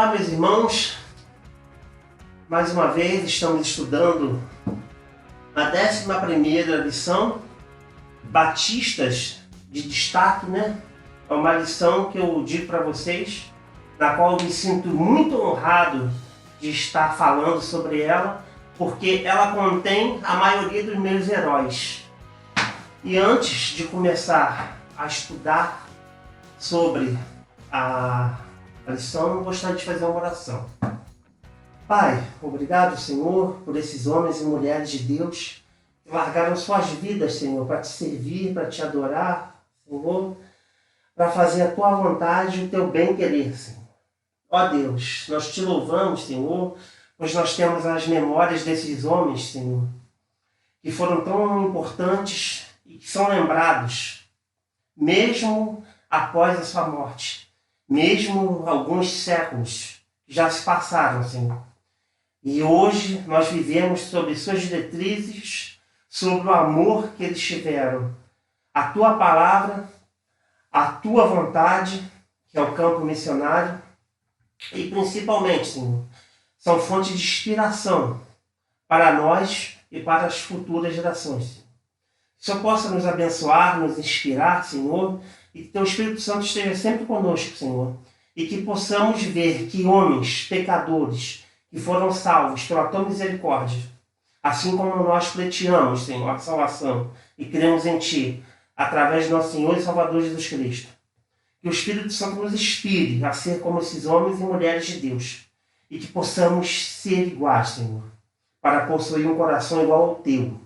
Olá, meus irmãos, mais uma vez estamos estudando a 11ª lição, Batistas de Destaque, né? É uma lição que eu digo para vocês, na qual eu me sinto muito honrado de estar falando sobre ela, porque ela contém a maioria dos meus heróis. E antes de começar a estudar sobre a lição, eu gostaria de fazer uma oração. Pai, obrigado, Senhor, por esses homens e mulheres de Deus que largaram suas vidas, Senhor, para te servir, para te adorar, Senhor, para fazer a tua vontade e o teu bem-querer, Senhor. Ó Deus, nós te louvamos, Senhor, pois nós temos as memórias desses homens, Senhor, que foram tão importantes e que são lembrados, mesmo após a sua morte, mesmo alguns séculos que já se passaram, Senhor. E hoje nós vivemos sobre suas diretrizes, sobre o amor que eles tiveram. A tua palavra, a tua vontade, que é o campo missionário, e principalmente, Senhor, são fonte de inspiração para nós e para as futuras gerações, Senhor. Que o Senhor possa nos abençoar, nos inspirar, Senhor, e que teu Espírito Santo esteja sempre conosco, Senhor, e que possamos ver que homens, pecadores, que foram salvos pela tua misericórdia, assim como nós pleiteamos, Senhor, a salvação e cremos em ti, através do nosso Senhor e Salvador Jesus Cristo. Que o Espírito Santo nos inspire a ser como esses homens e mulheres de Deus, e que possamos ser iguais, Senhor, para possuir um coração igual ao teu.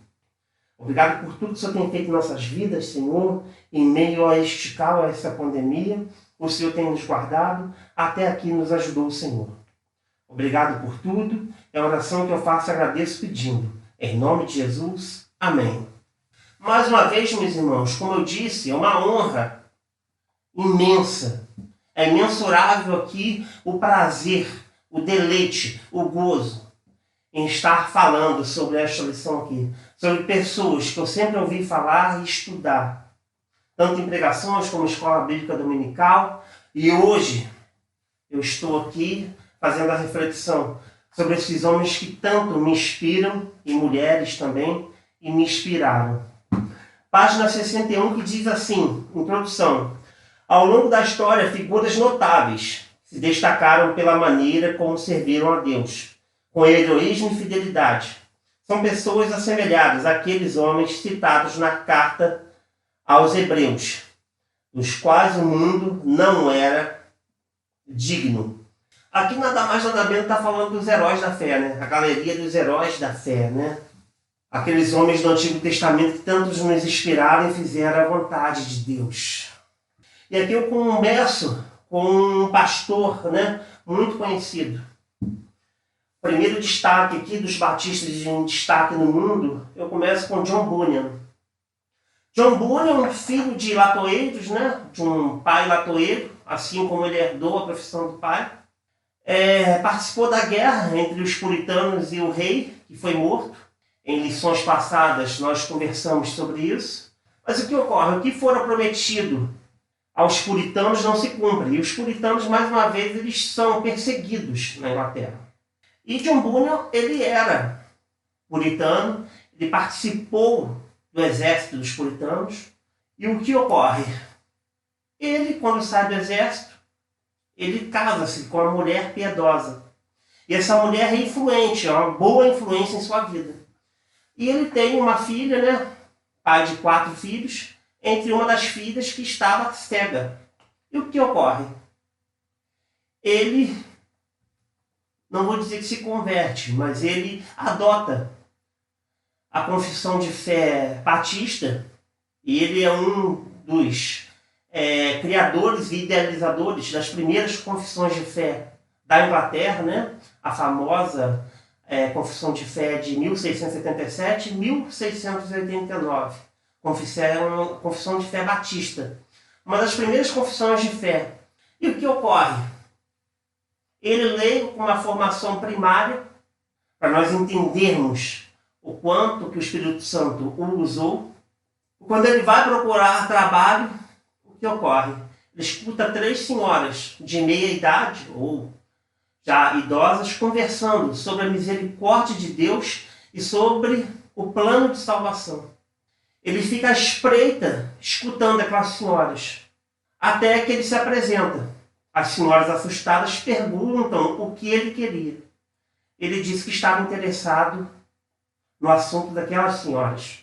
Obrigado por tudo que o Senhor tem feito em nossas vidas, Senhor, em meio a este caos, a essa pandemia. O Senhor tem nos guardado, até aqui nos ajudou o Senhor. Obrigado por tudo, é a oração que eu faço e agradeço pedindo. Em nome de Jesus, amém. Mais uma vez, meus irmãos, como eu disse, é uma honra imensa. É imensurável aqui o prazer, o deleite, o gozo em estar falando sobre esta lição aqui. Sobre pessoas que eu sempre ouvi falar e estudar. Tanto em pregações como escola bíblica dominical. E hoje eu estou aqui fazendo a reflexão sobre esses homens que tanto me inspiram, e mulheres também, e me inspiraram. Página 61, que diz assim, introdução. Ao longo da história, figuras notáveis se destacaram pela maneira como serviram a Deus, com heroísmo e fidelidade. São pessoas assemelhadas àqueles homens citados na carta aos Hebreus, dos quais o mundo não era digno. Aqui nada mais nada menos está falando dos heróis da fé, né? A galeria dos heróis da fé, né? Aqueles homens do Antigo Testamento que tantos nos inspiraram e fizeram a vontade de Deus. E aqui eu começo com um pastor, né, muito conhecido. Primeiro destaque aqui dos batistas em destaque no mundo, eu começo com John Bunyan. John Bunyan, um filho de latoeiros, né, de um pai latoeiro, assim como ele herdou a profissão do pai. Participou da guerra entre os puritanos e o rei, que foi morto. Em lições passadas nós conversamos sobre isso. Mas o que ocorre? O que fora prometido aos puritanos não se cumpre. E os puritanos, mais uma vez, eles são perseguidos na Inglaterra. E John Bunyan, ele era puritano, ele participou do exército dos puritanos. E o que ocorre? Ele, quando sai do exército, ele casa-se com uma mulher piedosa. E essa mulher é influente, é uma boa influência em sua vida. E ele tem uma filha, né? Pai de 4 filhos, entre uma das filhas que estava cega. E o que ocorre? Ele, não vou dizer que se converte, mas ele adota a confissão de fé batista, e ele é um dos criadores e idealizadores das primeiras confissões de fé da Inglaterra, né? A famosa confissão de fé de 1677 e 1689. Confissão de fé batista. Uma das primeiras confissões de fé. E o que ocorre? Ele lê com uma formação primária, para nós entendermos o quanto que o Espírito Santo o usou. Quando ele vai procurar trabalho, o que ocorre? Ele escuta 3 senhoras de meia idade, ou já idosas, conversando sobre a misericórdia de Deus e sobre o plano de salvação. Ele fica à espreita, escutando aquelas senhoras, até que ele se apresenta. As senhoras assustadas perguntam o que ele queria. Ele disse que estava interessado no assunto daquelas senhoras.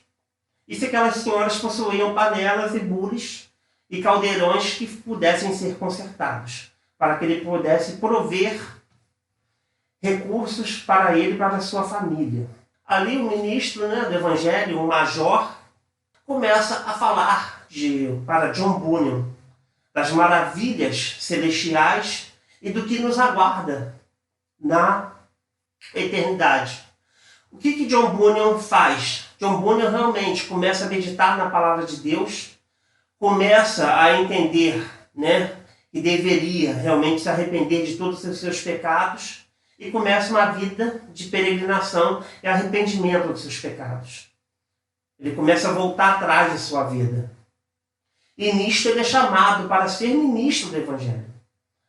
E se aquelas senhoras possuíam panelas e bules e caldeirões que pudessem ser consertados, para que ele pudesse prover recursos para ele e para a sua família. Ali o ministro, do Evangelho, o major, começa a falar para John Bunyan das maravilhas celestiais e do que nos aguarda na eternidade. O que John Bunyan faz? John Bunyan realmente começa a meditar na palavra de Deus, começa a entender, que deveria realmente se arrepender de todos os seus pecados e começa uma vida de peregrinação e arrependimento dos seus pecados. Ele começa a voltar atrás de sua vida. E nisto ele é chamado para ser ministro do Evangelho.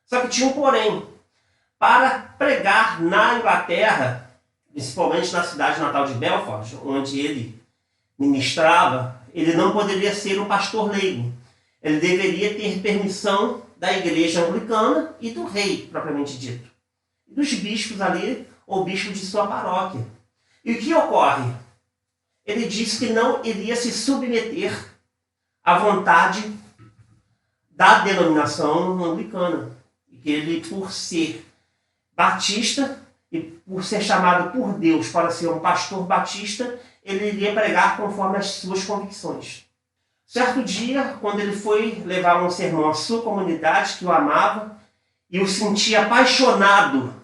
Só que tinha um porém. Para pregar na Inglaterra, principalmente na cidade natal de Belfast, onde ele ministrava, ele não poderia ser um pastor leigo. Ele deveria ter permissão da igreja anglicana e do rei, propriamente dito. E dos bispos ali, ou bispos de sua paróquia. E o que ocorre? Ele disse que não iria se submeter à vontade da denominação anglicana. E que ele, por ser batista e por ser chamado por Deus para ser um pastor batista, ele iria pregar conforme as suas convicções. Certo dia, quando ele foi levar um sermão à sua comunidade, que o amava, e o sentia apaixonado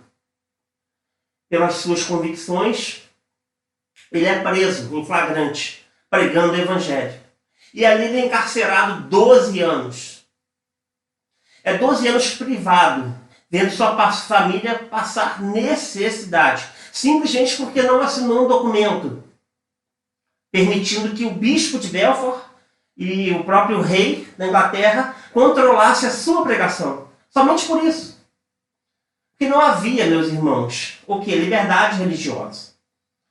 pelas suas convicções, ele é preso em flagrante, pregando o Evangelho. E ali ele é encarcerado 12 anos. É 12 anos privado, vendo sua família passar necessidade. Simplesmente porque não assinou um documento permitindo que o bispo de Belfast e o próprio rei da Inglaterra controlasse a sua pregação. Somente por isso. Porque não havia, meus irmãos, o que? Liberdade religiosa.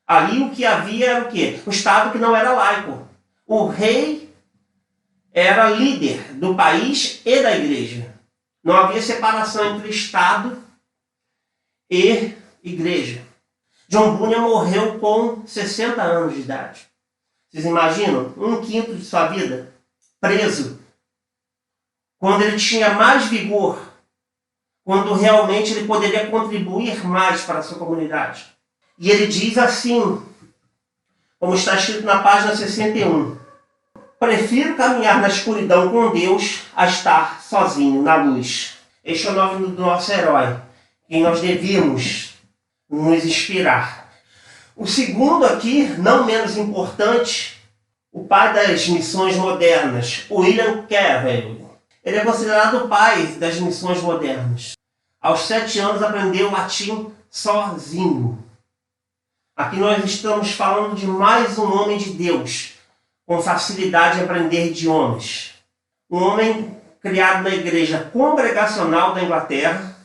Ali o que havia era o quê? Um Estado que não era laico. O rei era líder do país e da igreja. Não havia separação entre Estado e igreja. John Bunyan morreu com 60 anos de idade. Vocês imaginam? 1/5 de sua vida preso. Quando ele tinha mais vigor. Quando realmente ele poderia contribuir mais para a sua comunidade. E ele diz assim, como está escrito na página 61. Prefiro caminhar na escuridão com Deus a estar sozinho na luz. Este é o nome do nosso herói, quem nós devíamos nos inspirar. O segundo aqui, não menos importante, o pai das missões modernas, William Carey. Ele é considerado o pai das missões modernas. Aos 7 anos aprendeu latim sozinho. Aqui nós estamos falando de mais um homem de Deus, com facilidade em aprender idiomas. Um homem criado na igreja congregacional da Inglaterra,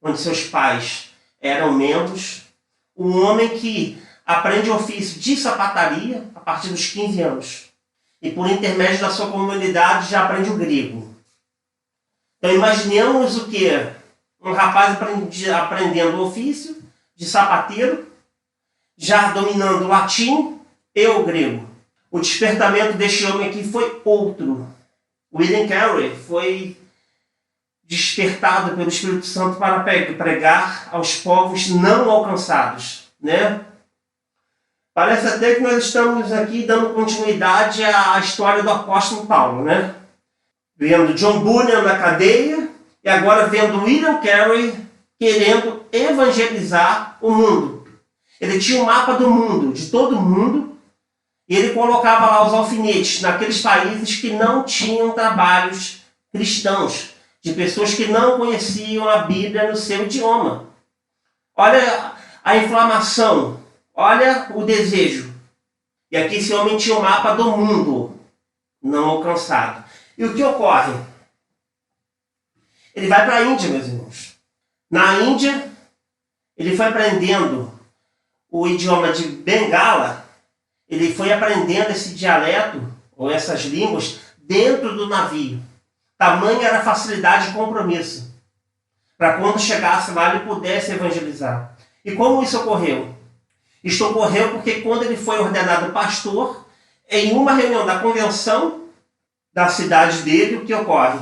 onde seus pais eram membros. Um homem que aprende o ofício de sapataria a partir dos 15 anos. E por intermédio da sua comunidade já aprende o grego. Então imaginemos o que? Um rapaz aprendendo o ofício de sapateiro, já dominando o latim e o grego. O despertamento deste homem aqui foi outro. William Carey foi despertado pelo Espírito Santo para pregar aos povos não alcançados, Parece até que nós estamos aqui dando continuidade à história do apóstolo Paulo, Vendo John Bunyan na cadeia e agora vendo William Carey querendo evangelizar o mundo. Ele tinha um mapa do mundo, de todo mundo, e ele colocava lá os alfinetes naqueles países que não tinham trabalhos cristãos, de pessoas que não conheciam a Bíblia no seu idioma. Olha a inflamação, olha o desejo. E aqui esse homem tinha o mapa do mundo não alcançado. E o que ocorre? Ele vai para a Índia, meus irmãos. Na Índia, ele foi aprendendo o idioma de Bengala, ele foi aprendendo esse dialeto, ou essas línguas, dentro do navio. Tamanha era a facilidade de compromisso, para quando chegasse lá ele pudesse evangelizar. E como isso ocorreu? Isso ocorreu porque quando ele foi ordenado pastor, em uma reunião da convenção da cidade dele, o que ocorre?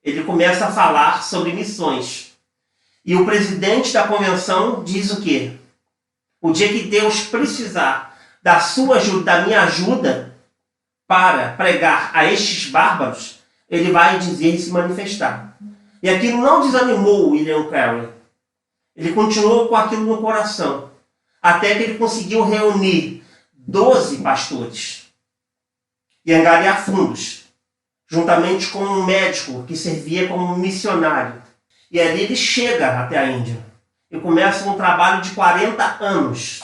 Ele começa a falar sobre missões. E o presidente da convenção diz o quê? O dia que Deus precisar da sua ajuda, da minha ajuda, para pregar a estes bárbaros, ele vai dizer e se manifestar. E aquilo não desanimou William Carey. Ele continuou com aquilo no coração, até que ele conseguiu reunir 12 pastores e angariar fundos, juntamente com um médico que servia como missionário. E ali ele chega até a Índia e começa um trabalho de 40 anos.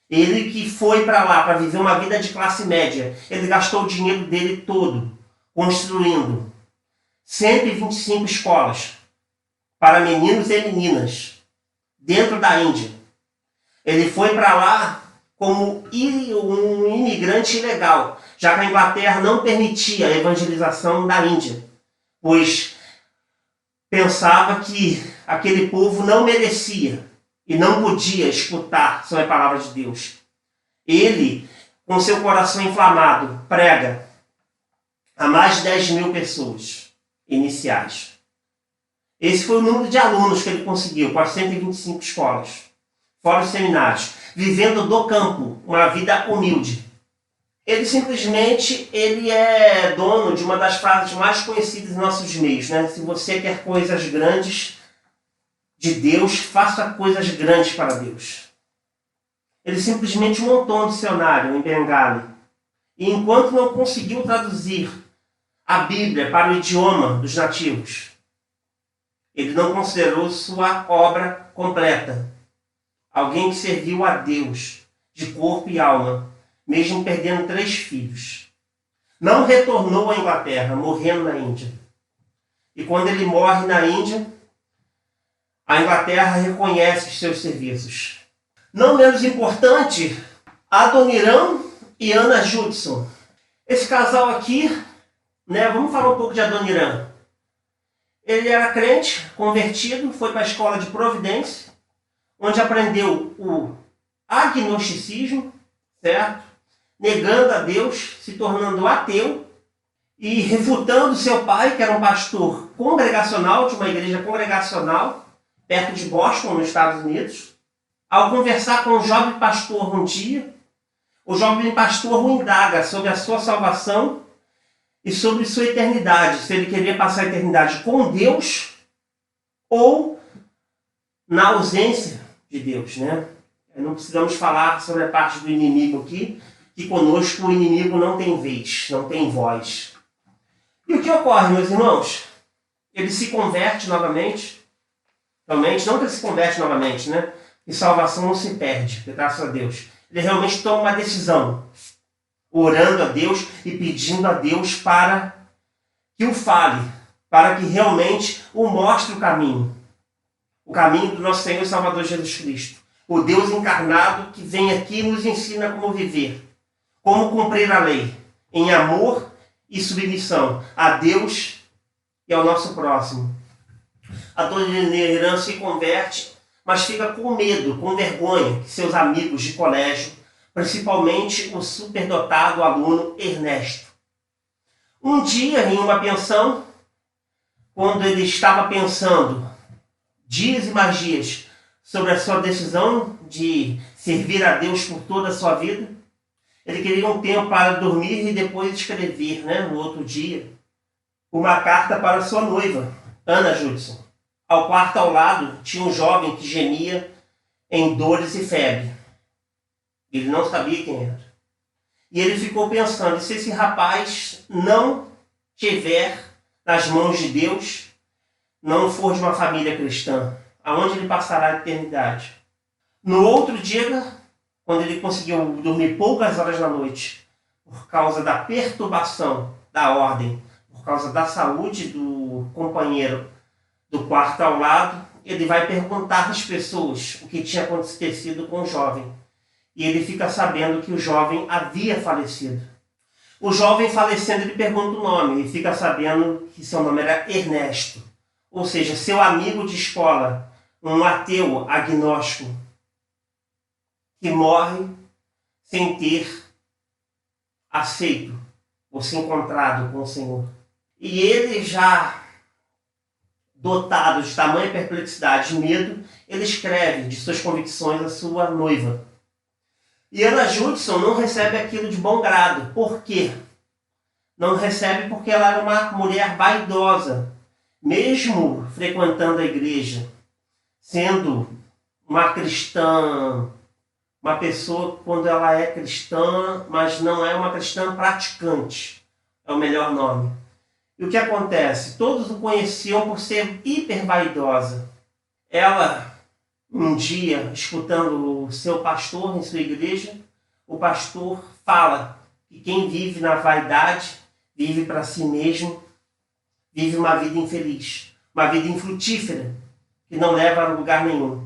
Ele que foi para lá para viver uma vida de classe média, ele gastou o dinheiro dele todo construindo 125 escolas para meninos e meninas dentro da Índia. Ele foi para lá como um imigrante ilegal, já que a Inglaterra não permitia a evangelização da Índia, pois pensava que aquele povo não merecia e não podia escutar sobre a palavra de Deus. Ele, com seu coração inflamado, prega a mais de 10.000 pessoas iniciais. Esse foi o número de alunos que ele conseguiu, com as 125 escolas, fora os seminários, vivendo do campo, uma vida humilde. Ele simplesmente é dono de uma das frases mais conhecidas em nossos meios, né? Se você quer coisas grandes de Deus, faça coisas grandes para Deus. Ele simplesmente montou um dicionário em Bengali. E enquanto não conseguiu traduzir a Bíblia para o idioma dos nativos, ele não considerou sua obra completa. Alguém que serviu a Deus de corpo e alma, mesmo perdendo 3 filhos. Não retornou à Inglaterra, morrendo na Índia. E quando ele morre na Índia, a Inglaterra reconhece os seus serviços. Não menos importante, Adoniram e Anna Judson. Esse casal aqui, né, vamos falar um pouco de Adoniram. Ele era crente, convertido, foi para a escola de Providência, onde aprendeu o agnosticismo, certo? Negando a Deus, se tornando ateu e refutando seu pai, que era um pastor congregacional, de uma igreja congregacional, perto de Boston, nos Estados Unidos. Ao conversar com um jovem pastor um dia, o jovem pastor o indaga sobre a sua salvação e sobre sua eternidade, se ele queria passar a eternidade com Deus ou na ausência de Deus, né? Não precisamos falar sobre a parte do inimigo aqui, que conosco o inimigo não tem vez, não tem voz. E o que ocorre, meus irmãos? Ele se converte novamente. Realmente, não que ele se converte novamente, né? E salvação não se perde, graças a Deus. Ele realmente toma uma decisão, orando a Deus e pedindo a Deus para que o fale, para que realmente o mostre o caminho do nosso Senhor e Salvador Jesus Cristo. O Deus encarnado que vem aqui e nos ensina como viver, como cumprir a lei, em amor e submissão a Deus e ao nosso próximo. A Adoniram se converte, mas fica com medo, com vergonha que seus amigos de colégio, principalmente o superdotado aluno Ernesto. Um dia, em uma pensão, quando ele estava pensando dias e mais dias sobre a sua decisão de servir a Deus por toda a sua vida, ele queria um tempo para dormir e depois escrever, né, no outro dia, uma carta para sua noiva, Anna Judson. Ao quarto ao lado tinha um jovem que gemia em dores e febre. Ele não sabia quem era. E ele ficou pensando, se esse rapaz não tiver nas mãos de Deus, não for de uma família cristã, aonde ele passará a eternidade? No outro dia, quando ele conseguiu dormir poucas horas da noite, por causa da perturbação da ordem, por causa da saúde do companheiro do quarto ao lado, ele vai perguntar às pessoas o que tinha acontecido com o jovem. E ele fica sabendo que o jovem havia falecido. O jovem falecendo, ele pergunta o nome e fica sabendo que seu nome era Ernesto. Ou seja, seu amigo de escola, um ateu agnóstico, que morre sem ter aceito ou se encontrado com o Senhor. E ele já dotado de tamanha perplexidade e medo, ele escreve de suas convicções à sua noiva. E Anna Judson não recebe aquilo de bom grado. Por quê? Não recebe porque ela era uma mulher vaidosa. Mesmo frequentando a igreja, sendo uma cristã, uma pessoa quando ela é cristã, mas não é uma cristã praticante. É o melhor nome. E o que acontece? Todos o conheciam por ser hiper vaidosa. Ela, um dia, escutando o seu pastor em sua igreja, o pastor fala que quem vive na vaidade, vive para si mesmo, vive uma vida infeliz, uma vida infrutífera, que não leva a lugar nenhum.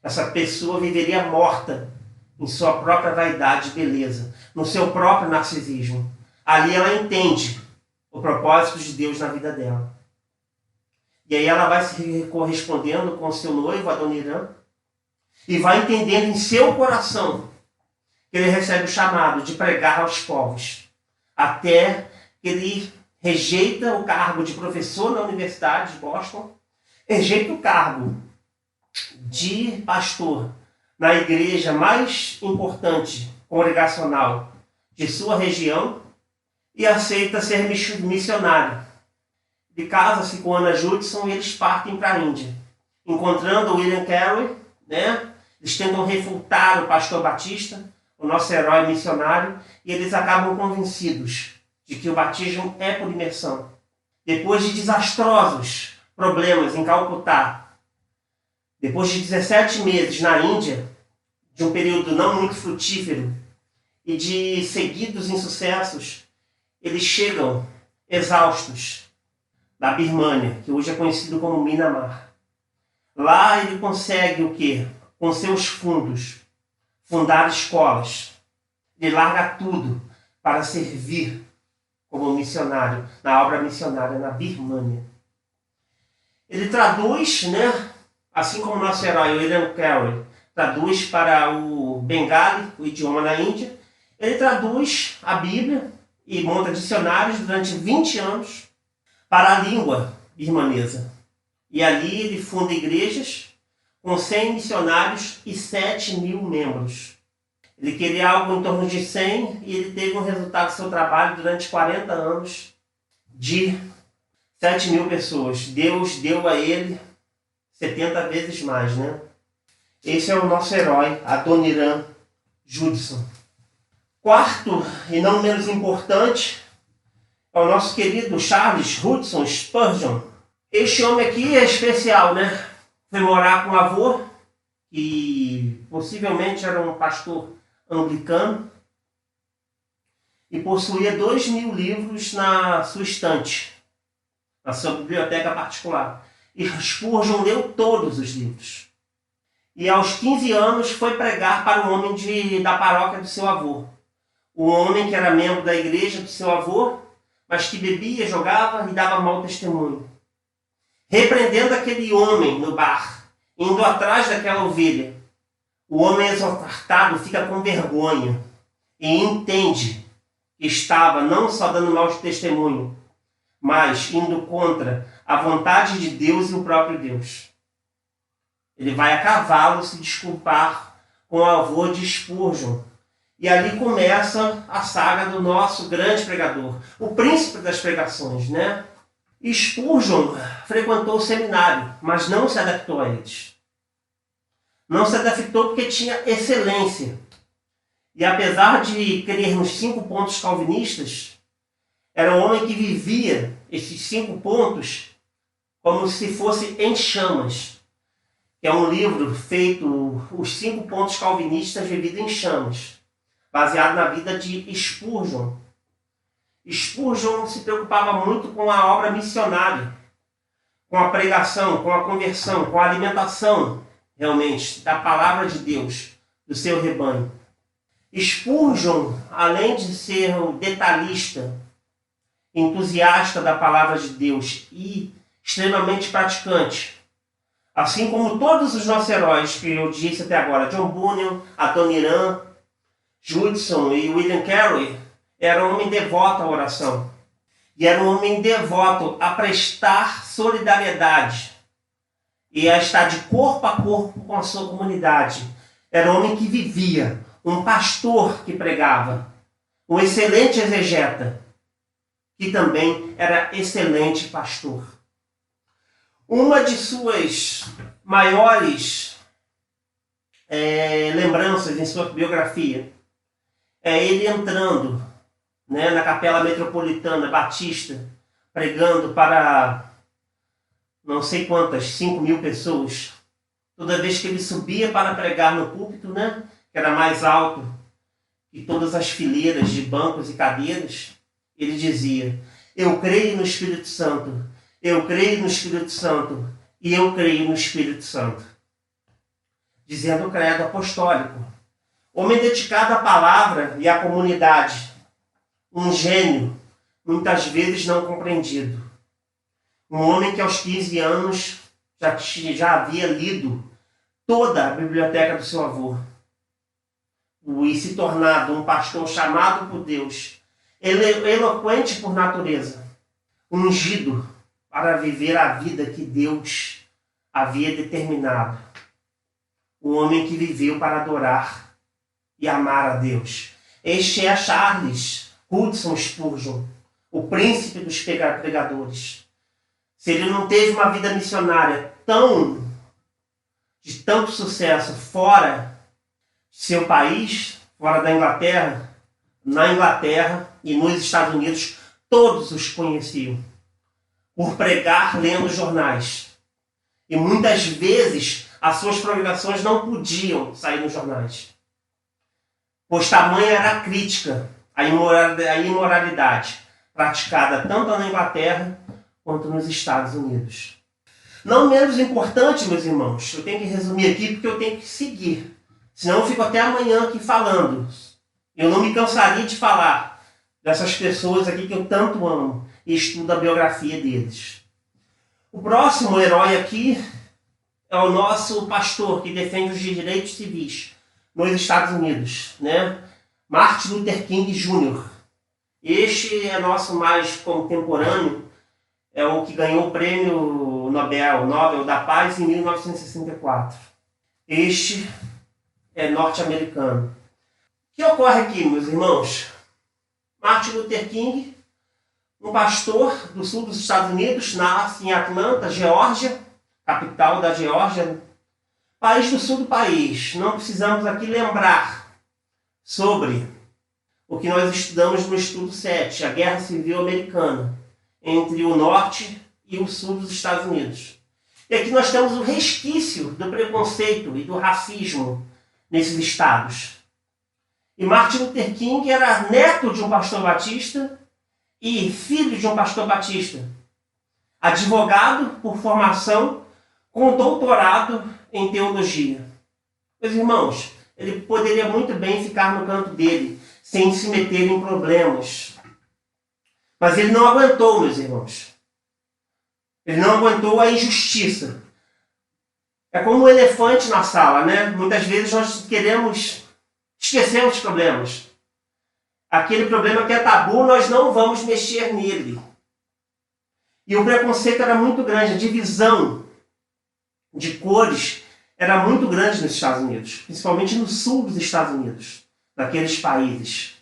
Essa pessoa viveria morta em sua própria vaidade e beleza, no seu próprio narcisismo. Ali ela entende o propósito de Deus na vida dela. E aí ela vai se correspondendo com seu noivo, Adoniram, e vai entendendo em seu coração que ele recebe o chamado de pregar aos povos, até que ele rejeita o cargo de professor na Universidade de Boston, rejeita o cargo de pastor na igreja mais importante congregacional de sua região e aceita ser missionário. Ele casa-se com Anna Judson e eles partem para a Índia. Encontrando William Carey, né? Eles tentam refutar o pastor Batista, o nosso herói missionário, e eles acabam convencidos de que o batismo é por imersão. Depois de desastrosos problemas em Calcutá, depois de 17 meses na Índia, de um período não muito frutífero e de seguidos insucessos, eles chegam exaustos da Birmânia, que hoje é conhecido como Myanmar. Lá ele consegue o quê? Com seus fundos, fundar escolas. Ele larga tudo para servir como missionário, na obra missionária na Birmânia. Ele traduz, né, assim como nosso herói William Carey traduz para o Bengali, o idioma na Índia, ele traduz a Bíblia e monta dicionários durante 20 anos para a língua birmanesa. E ali ele funda igrejas com 100 missionários e 7.000 membros. Ele queria algo em torno de 100 e ele teve um resultado do seu trabalho durante 40 anos de 7.000 pessoas. Deus deu a ele 70 vezes mais, né? Esse é o nosso herói, Adoniram Judson. Quarto, e não menos importante, é o nosso querido Charles Hudson Spurgeon. Este homem aqui é especial, né? Foi morar com o avô, que possivelmente era um pastor anglicano, e possuía 2.000 livros na sua estante, na sua biblioteca particular. E Spurgeon leu todos os livros. E aos 15 anos foi pregar para um homem da paróquia do seu avô. O homem que era membro da igreja do seu avô, mas que bebia, jogava e dava mau testemunho. Repreendendo aquele homem no bar, indo atrás daquela ovelha, o homem exortado fica com vergonha e entende que estava não só dando mau testemunho, mas indo contra a vontade de Deus e o próprio Deus. Ele vai a cavalo se desculpar com o avô de Spurgeon. E ali começa a saga do nosso grande pregador, o príncipe das pregações, né? Spurgeon frequentou o seminário, mas não se adaptou a eles. Não se adaptou porque tinha excelência. E apesar de crer nos 5 pontos calvinistas, era um homem que vivia esses 5 pontos como se fosse em chamas. Que é um livro feito, os 5 pontos calvinistas vividos em chamas, baseado na vida de Spurgeon. Spurgeon se preocupava muito com a obra missionária, com a pregação, com a conversão, com a alimentação, realmente, da palavra de Deus, do seu rebanho. Spurgeon, além de ser um detalhista, entusiasta da palavra de Deus e extremamente praticante, assim como todos os nossos heróis que eu disse até agora, John Bunyan, Adoniran, Judson e William Carey, era um homem devoto à oração. E era um homem devoto a prestar solidariedade e a estar de corpo a corpo com a sua comunidade. Era um homem que vivia, um pastor que pregava, um excelente exegeta, que também era excelente pastor. Uma de suas maiores lembranças em sua biografia é ele entrando, na Capela Metropolitana Batista, pregando para não sei quantas, 5.000 pessoas. Toda vez que ele subia para pregar no púlpito, que era mais alto que todas as fileiras de bancos e cadeiras, ele dizia: eu creio no Espírito Santo, eu creio no Espírito Santo e eu creio no Espírito Santo. Dizendo o credo apostólico. Homem dedicado à palavra e à comunidade. Um gênio, muitas vezes não compreendido. Um homem que aos 15 anos já havia lido toda a biblioteca do seu avô. E se tornado um pastor chamado por Deus, eloquente por natureza, ungido para viver a vida que Deus havia determinado. Um homem que viveu para adorar e amar a Deus. Este é Charles Hudson Spurgeon, o príncipe dos pregadores. Se ele não teve uma vida missionária de tanto sucesso fora de seu país, fora da Inglaterra, na Inglaterra e nos Estados Unidos, todos os conheciam por pregar lendo jornais. E muitas vezes as suas pregações não podiam sair nos jornais, pois tamanha era a crítica à imoralidade praticada tanto na Inglaterra quanto nos Estados Unidos. Não menos importante, meus irmãos, eu tenho que resumir aqui porque eu tenho que seguir, senão eu fico até amanhã aqui falando. Eu não me cansaria de falar dessas pessoas aqui que eu tanto amo e estudo a biografia deles. O próximo herói aqui é o nosso pastor que defende os direitos civis nos Estados Unidos, Martin Luther King Jr. Este é nosso mais contemporâneo, é o que ganhou o prêmio Nobel da Paz em 1964. Este é norte-americano. O que ocorre aqui, meus irmãos? Martin Luther King, um pastor do sul dos Estados Unidos, nasce em Atlanta, Geórgia, capital da Geórgia, país do sul do país. Não precisamos aqui lembrar sobre o que nós estudamos no estudo 7, a Guerra Civil Americana, entre o norte e o sul dos Estados Unidos. E aqui nós temos o resquício do preconceito e do racismo nesses estados. E Martin Luther King era neto de um pastor batista e filho de um pastor batista. Advogado por formação, com doutorado em teologia. Meus irmãos, ele poderia muito bem ficar no canto dele, sem se meter em problemas. Mas ele não aguentou, meus irmãos. Ele não aguentou a injustiça. É como um elefante na sala, Muitas vezes nós queremos esquecer os problemas. Aquele problema que é tabu, nós não vamos mexer nele. E o preconceito era muito grande, a divisão de cores era muito grande nos Estados Unidos, principalmente no sul dos Estados Unidos, daqueles países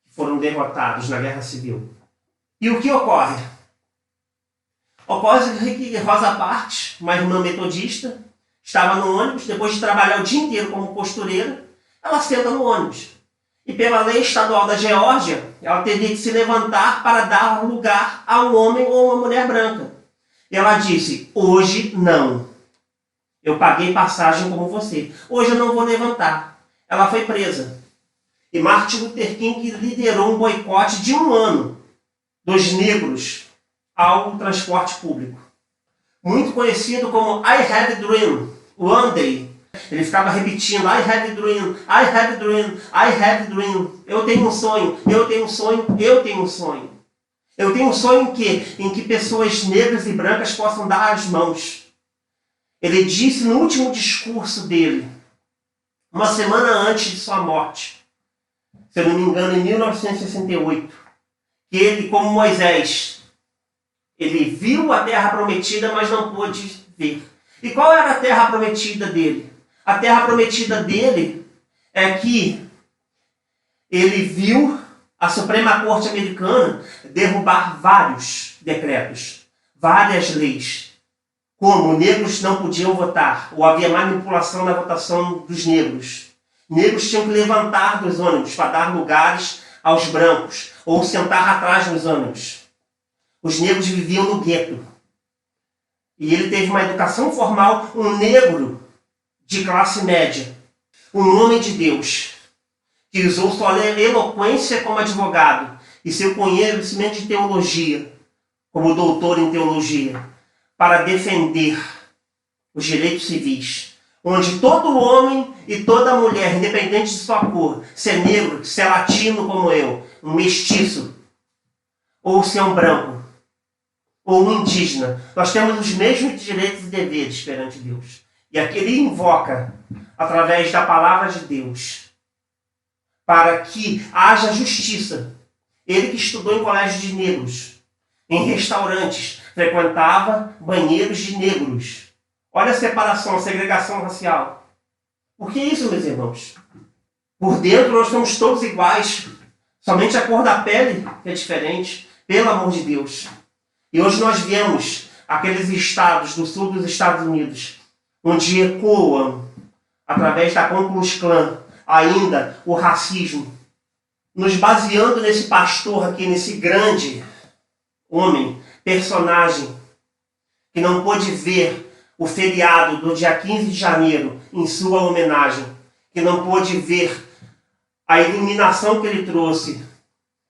que foram derrotados na Guerra Civil. E o que ocorre? Ocorre que Rosa Parks, uma irmã metodista, estava no ônibus, depois de trabalhar o dia inteiro como costureira, ela senta no ônibus. E pela lei estadual da Geórgia, ela teria que se levantar para dar lugar a um homem ou uma mulher branca. E ela disse: hoje não. Eu paguei passagem como você. Hoje eu não vou levantar. Ela foi presa. E Martin Luther King liderou um boicote de 1 ano dos negros ao transporte público. muito conhecido como I Have a Dream, One Day. Ele ficava repetindo, I have a dream, I have a dream, I have a dream. Eu tenho um sonho, eu tenho um sonho, eu tenho um sonho. Eu tenho um sonho em que pessoas negras e brancas possam dar as mãos. Ele disse no último discurso dele, uma semana antes de sua morte, se eu não me engano, em 1968, que ele, como Moisés, ele viu a terra prometida, mas não pôde ver. E qual era a terra prometida dele? A terra prometida dele é que ele viu a Suprema Corte Americana derrubar vários decretos, várias leis, como negros não podiam votar, ou havia manipulação na votação dos negros. Negros tinham que levantar dos ônibus para dar lugares aos brancos, ou sentar atrás dos ônibus. Os negros viviam no gueto. E ele teve uma educação formal, um negro de classe média, um homem de Deus, que usou sua eloquência como advogado e seu conhecimento de teologia, como doutor em teologia, para defender os direitos civis, onde todo homem e toda mulher, independente de sua cor, se é negro, se é latino como eu, um mestiço, ou se é um branco, ou um indígena, nós temos os mesmos direitos e deveres perante Deus. E aqui ele invoca, através da palavra de Deus, para que haja justiça. Ele que estudou em colégios de negros, em restaurantes, frequentava banheiros de negros. Olha a separação, a segregação racial. Por que isso, meus irmãos? Por dentro nós somos todos iguais. Somente a cor da pele é diferente, pelo amor de Deus. E hoje nós vemos aqueles estados do sul dos Estados Unidos, onde ecoam, através da Ku Klux Klan, ainda o racismo. Nos baseando nesse pastor aqui, nesse grande homem, personagem, que não pôde ver o feriado do dia 15 de janeiro em sua homenagem, que não pôde ver a iluminação que ele trouxe,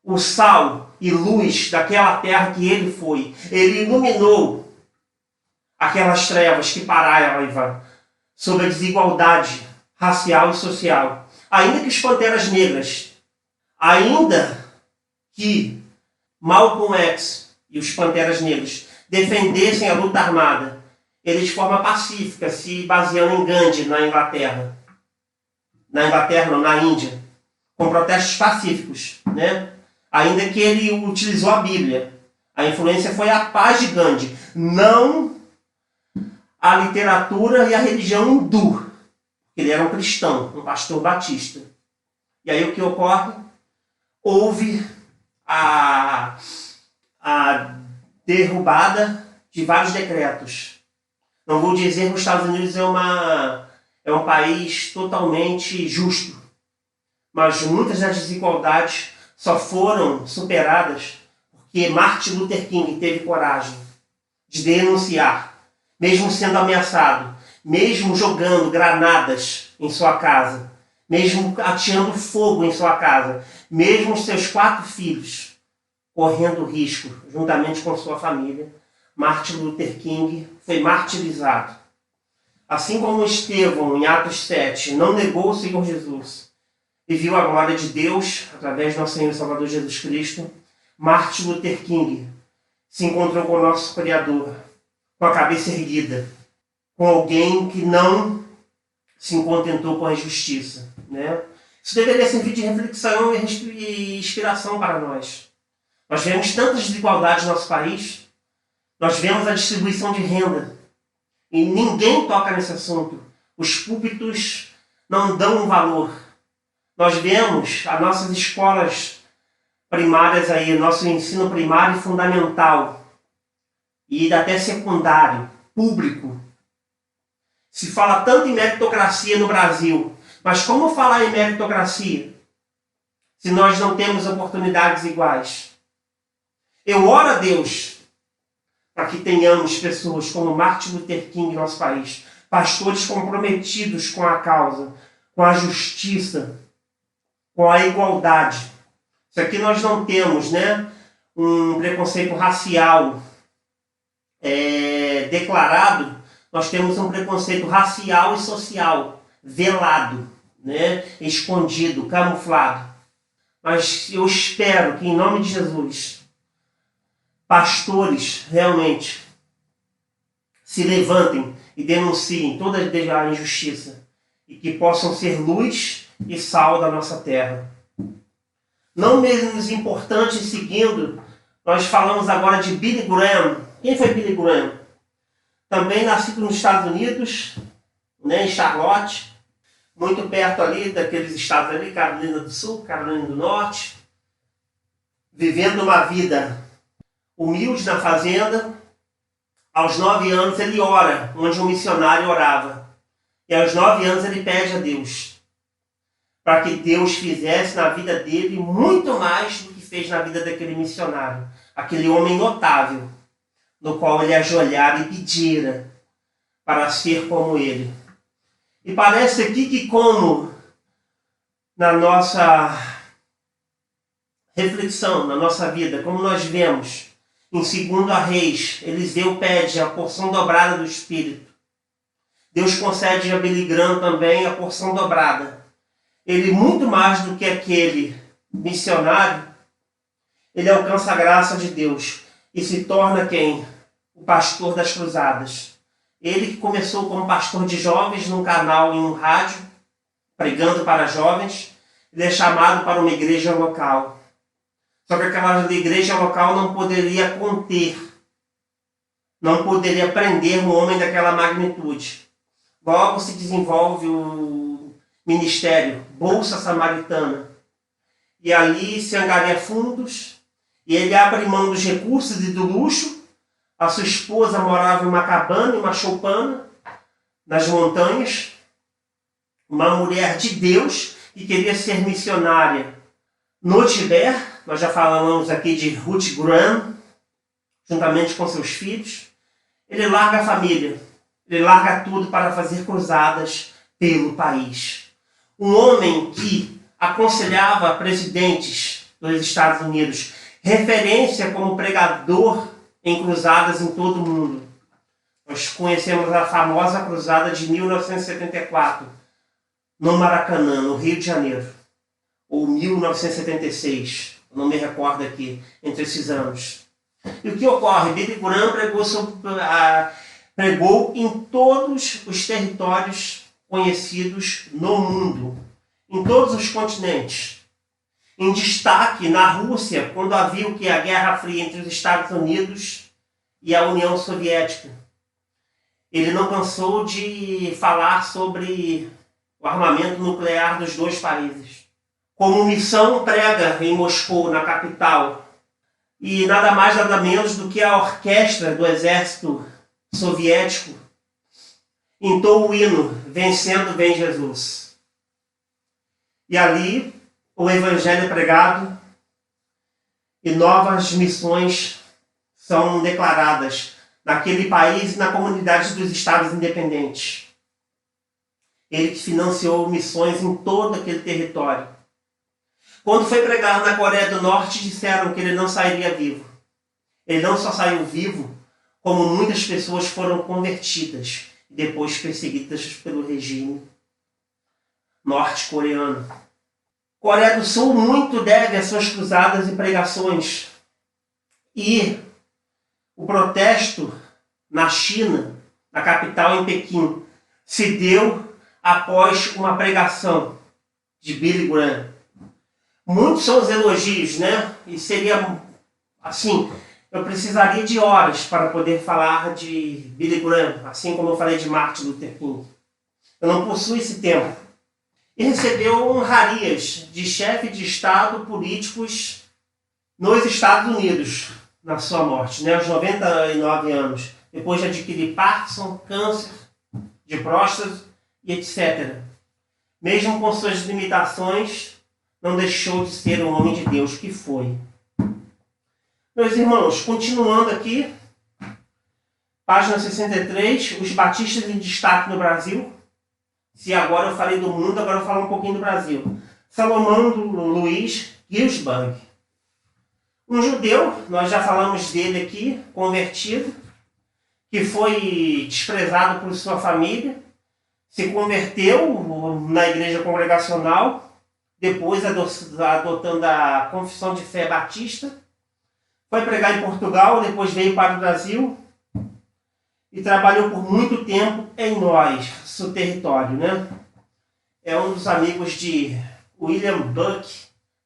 o sal e luz daquela terra que ele foi. Ele iluminou aquelas trevas que paravam sobre a desigualdade racial e social. Ainda que os Panteras Negras, ainda que Malcolm X e os Panteras Negras defendessem a luta armada, eles de forma pacífica, se baseando em Gandhi na Inglaterra. Na Inglaterra, não, na Índia. Com protestos pacíficos, né? Ainda que ele utilizou a Bíblia. A influência foi a paz de Gandhi, não a literatura e a religião hindu. Ele era um cristão, um pastor batista. E aí o que ocorre? Houve a derrubada de vários decretos. Não vou dizer que os Estados Unidos é um país totalmente justo, mas muitas das desigualdades só foram superadas porque Martin Luther King teve coragem de denunciar, mesmo sendo ameaçado, mesmo jogando granadas em sua casa, mesmo ateando fogo em sua casa, mesmo seus 4 filhos correndo risco, juntamente com sua família, Martin Luther King foi martirizado. Assim como Estevão, em Atos 7, não negou o Senhor Jesus e viu a glória de Deus através do nosso Senhor e Salvador Jesus Cristo, Martin Luther King se encontrou com o nosso Criador, com a cabeça erguida, com alguém que não se contentou com a injustiça, né? Isso deveria servir de reflexão e inspiração para nós. Nós vemos tantas desigualdades no nosso país, nós vemos a distribuição de renda, e ninguém toca nesse assunto. Os púlpitos não dão um valor. Nós vemos as nossas escolas primárias aí, nosso ensino primário e fundamental, e até secundário, público. Se fala tanto em meritocracia no Brasil, mas como falar em meritocracia se nós não temos oportunidades iguais? Eu oro a Deus para que tenhamos pessoas como Martin Luther King em nosso país, pastores comprometidos com a causa, com a justiça, com a igualdade. Isso aqui nós não temos, né? Um preconceito racial declarado, nós temos um preconceito racial e social, velado, né? Escondido, camuflado. Mas eu espero que, em nome de Jesus, pastores realmente se levantem e denunciem toda a injustiça e que possam ser luz e sal da nossa terra. Não menos importante, seguindo, nós falamos agora de Billy Graham. Quem foi Billy Graham? Também nascido nos Estados Unidos, né, em Charlotte, muito perto ali daqueles estados ali, Carolina do Sul, Carolina do Norte, vivendo uma vida humilde na fazenda. Aos 9 anos ele ora, onde um missionário orava. E aos 9 anos ele pede a Deus, para que Deus fizesse na vida dele muito mais do que fez na vida daquele missionário. Aquele homem notável, no qual ele ajoelhara e pedira para ser como ele. E parece aqui que, como na nossa reflexão, na nossa vida, como nós vemos em 2 Reis, Eliseu pede a porção dobrada do Espírito. Deus concede a Billy Graham também a porção dobrada. Ele, muito mais do que aquele missionário, ele alcança a graça de Deus e se torna quem? O pastor das cruzadas. Ele que começou como pastor de jovens num canal, em um rádio, pregando para jovens, ele é chamado para uma igreja local. Só que aquela igreja local não poderia conter, não poderia prender um homem daquela magnitude. Logo se desenvolve o ministério Bolsa Samaritana. E ali se angariam fundos, e ele abre mão dos recursos e do luxo. A sua esposa morava em uma cabana, em uma choupana, nas montanhas. Uma mulher de Deus que queria ser missionária no Tibete. Nós já falamos aqui de Ruth Graham, juntamente com seus filhos. Ele larga a família, ele larga tudo para fazer cruzadas pelo país. Um homem que aconselhava presidentes dos Estados Unidos, referência como pregador em cruzadas em todo o mundo. Nós conhecemos a famosa cruzada de 1974, no Maracanã, no Rio de Janeiro, ou 1976, não me recordo aqui, entre esses anos. E o que ocorre? Billy Graham pregou em todos os territórios conhecidos no mundo, em todos os continentes. Em destaque na Rússia, quando havia a Guerra Fria entre os Estados Unidos e a União Soviética. Ele não cansou de falar sobre o armamento nuclear dos dois países. Como missão, prega em Moscou, na capital, e nada mais nada menos do que a orquestra do exército soviético entoa o hino Vencendo Vem Jesus. E ali o evangelho é pregado e novas missões são declaradas naquele país e na comunidade dos estados independentes. Ele que financiou missões em todo aquele território. Quando foi pregar na Coreia do Norte, disseram que ele não sairia vivo. Ele não só saiu vivo, como muitas pessoas foram convertidas e depois perseguidas pelo regime norte-coreano. Coreia do Sul muito deve às suas cruzadas e pregações. E o protesto na China, na capital, em Pequim, se deu após uma pregação de Billy Graham. Muitos são os elogios, né? E seria, assim, eu precisaria de horas para poder falar de Billy Graham, assim como eu falei de Martin Luther King. Eu não possuo esse tempo. E recebeu honrarias de chefe de Estado políticos nos Estados Unidos, na sua morte, né? Aos 99 anos, depois de adquirir Parkinson, câncer de próstata e etc. Mesmo com suas limitações, não deixou de ser um homem de Deus que foi. Meus irmãos, continuando aqui, página 63, os batistas em destaque no Brasil. Se agora eu falei do mundo, agora eu falo um pouquinho do Brasil. Salomão Luiz Gilsberg. Um judeu, nós já falamos dele aqui, convertido, que foi desprezado por sua família, se converteu na igreja congregacional, depois adotando a confissão de fé batista, foi pregar em Portugal, depois veio para o Brasil e trabalhou por muito tempo em nosso território, né? É um dos amigos de William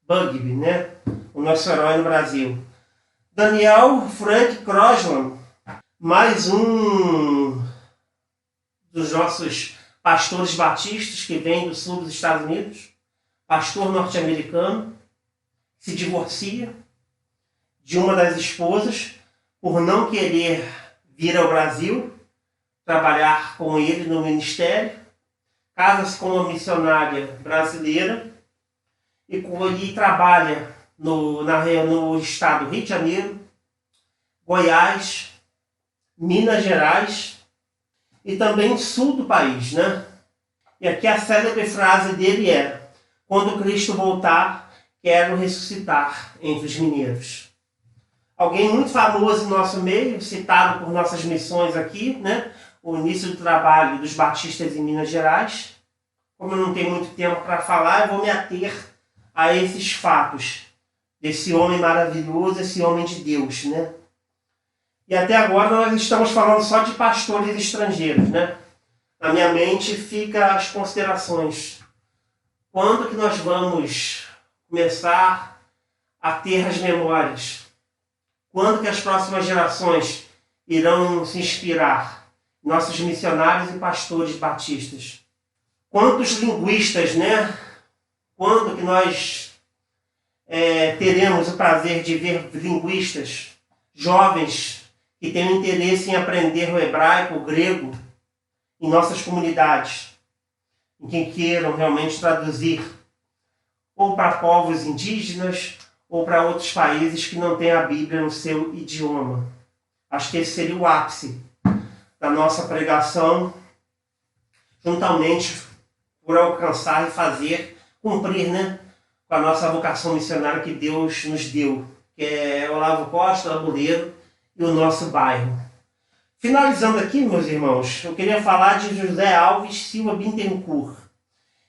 Bugby, né? O nosso herói no Brasil. Daniel Frank Crosland, mais um dos nossos pastores batistas que vem do sul dos Estados Unidos, pastor norte-americano, se divorcia de uma das esposas por não querer vir ao Brasil trabalhar com ele no ministério, casa-se com uma missionária brasileira e trabalha no estado do Rio de Janeiro, Goiás, Minas Gerais e também no sul do país, né? E aqui a célebre frase dele é: quando Cristo voltar, quero ressuscitar entre os mineiros. Alguém muito famoso em nosso meio, citado por nossas missões aqui, né? O início do trabalho dos batistas em Minas Gerais. Como eu não tenho muito tempo para falar, eu vou me ater a esses fatos desse homem maravilhoso, esse homem de Deus, né? E até agora nós estamos falando só de pastores estrangeiros, né? Na minha mente fica as considerações. Quando que nós vamos começar a ter as memórias? Quando que as próximas gerações irão se inspirar? Nossos missionários e pastores batistas. Quantos linguistas, né? Quando que nós teremos o prazer de ver linguistas jovens que tenham interesse em aprender o hebraico, o grego, em nossas comunidades, em quem queiram realmente traduzir ou para povos indígenas ou para outros países que não têm a Bíblia no seu idioma. Acho que esse seria o ápice da nossa pregação, juntamente por alcançar e fazer, cumprir, né, com a nossa vocação missionária que Deus nos deu, que é Olavo Costa, Labuleiro e o nosso bairro. Finalizando aqui, meus irmãos, eu queria falar de José Alves Silva Bittencourt.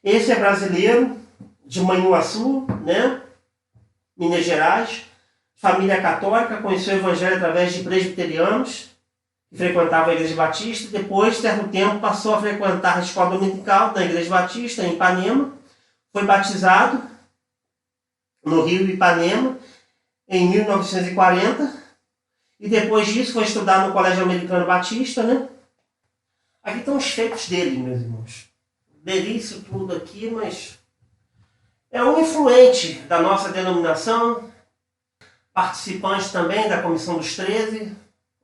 Esse é brasileiro, de Manhuaçu, né, Minas Gerais, família católica, conheceu o evangelho através de presbiterianos, que frequentavam a Igreja Batista. Depois, certo tempo, passou a frequentar a escola dominical da Igreja Batista, em Ipanema. Foi batizado no Rio Ipanema, em 1940. E depois disso foi estudar no Colégio Americano Batista, né? Aqui estão os feitos dele, meus irmãos. Delícia tudo aqui, mas é um influente da nossa denominação, participante também da Comissão dos 13,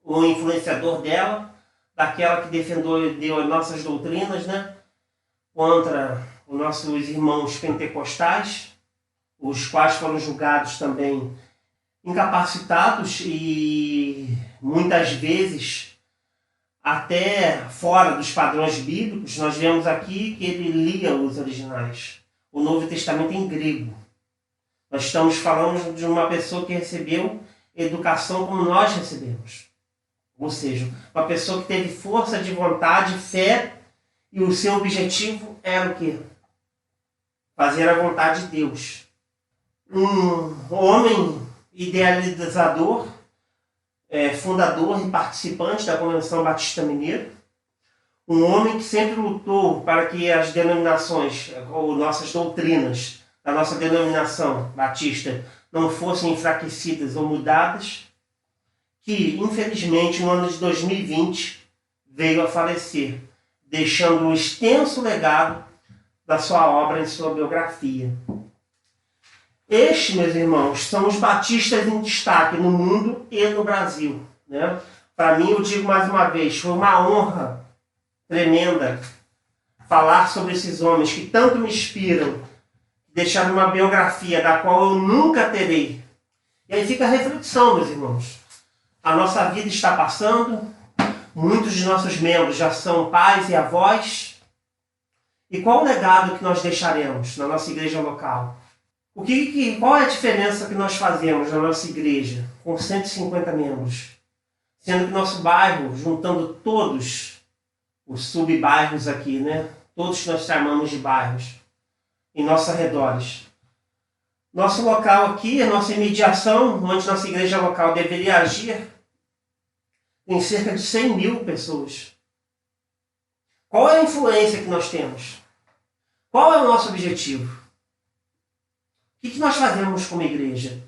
o influenciador dela, daquela que deu as nossas doutrinas, né? Contra os nossos irmãos pentecostais, os quais foram julgados também incapacitados e muitas vezes até fora dos padrões bíblicos. Nós vemos aqui que ele lia os originais, o Novo Testamento em grego. Nós estamos falando de uma pessoa que recebeu educação como nós recebemos. Ou seja, uma pessoa que teve força de vontade, fé, e o seu objetivo era o quê? Fazer a vontade de Deus. Um homem idealizador, fundador e participante da Convenção Batista Mineira. Um homem que sempre lutou para que as denominações, ou nossas doutrinas, da nossa denominação batista, não fossem enfraquecidas ou mudadas, que, infelizmente, no ano de 2020, veio a falecer, deixando um extenso legado da sua obra em sua biografia. Estes, meus irmãos, são os batistas em destaque no mundo e no Brasil, né? Para mim, eu digo mais uma vez, foi uma honra tremenda falar sobre esses homens que tanto me inspiram, deixaram uma biografia da qual eu nunca terei. E aí fica a reflexão, meus irmãos. A nossa vida está passando, muitos de nossos membros já são pais e avós. E qual o legado que nós deixaremos na nossa igreja local? Qual é a diferença que nós fazemos na nossa igreja com 150 membros? Sendo que nosso bairro, juntando todos os sub-bairros aqui, né? Todos que nós chamamos de bairros, em nossos arredores. Nosso local aqui, a nossa imediação, onde nossa igreja local deveria agir, tem cerca de 100 mil pessoas. Qual é a influência que nós temos? Qual é o nosso objetivo? O que nós fazemos como igreja?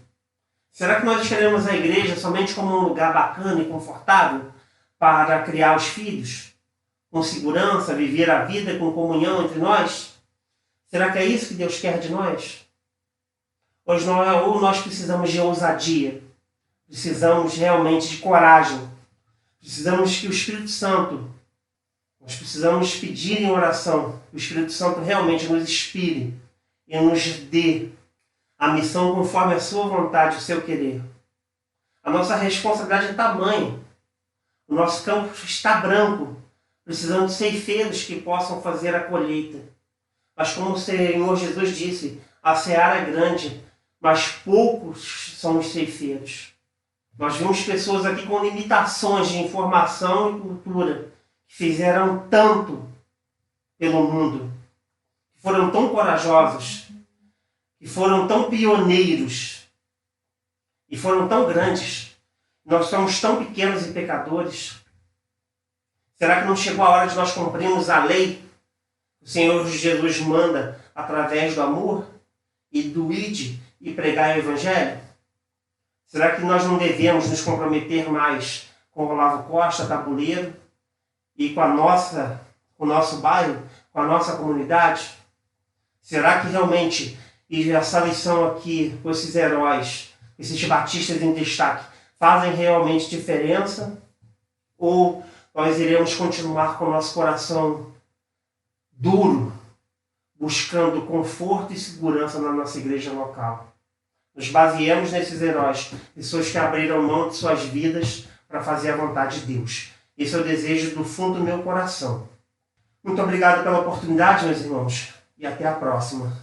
Será que nós queremos a igreja somente como um lugar bacana e confortável para criar os filhos? Com segurança, viver a vida com comunhão entre nós? Será que é isso que Deus quer de nós? Ou nós precisamos de ousadia? Precisamos realmente de coragem? Precisamos que o Espírito Santo, nós precisamos pedir em oração, que o Espírito Santo realmente nos inspire e nos dê a missão conforme a sua vontade, o seu querer. A nossa responsabilidade é tamanha. O nosso campo está branco, precisando de ceifeiros que possam fazer a colheita. Mas como o Senhor Jesus disse, a seara é grande, mas poucos são os ceifeiros. Nós vimos pessoas aqui com limitações de informação e cultura, que fizeram tanto pelo mundo, que foram tão corajosos, que foram tão pioneiros, e foram tão grandes. Nós somos tão pequenos e pecadores. Será que não chegou a hora de nós cumprirmos a lei que o Senhor Jesus manda através do amor e do ide e pregar o Evangelho? Será que nós não devemos nos comprometer mais com o Olavo Costa, Tabuleiro, e com o nosso bairro, com a nossa comunidade? Será que realmente essa lição aqui, com esses heróis, esses batistas em destaque, fazem realmente diferença? Ou nós iremos continuar com o nosso coração duro, buscando conforto e segurança na nossa igreja local? Nos baseamos nesses heróis, pessoas que abriram mão de suas vidas para fazer a vontade de Deus. Esse é o desejo do fundo do meu coração. Muito obrigado pela oportunidade, meus irmãos, e até a próxima.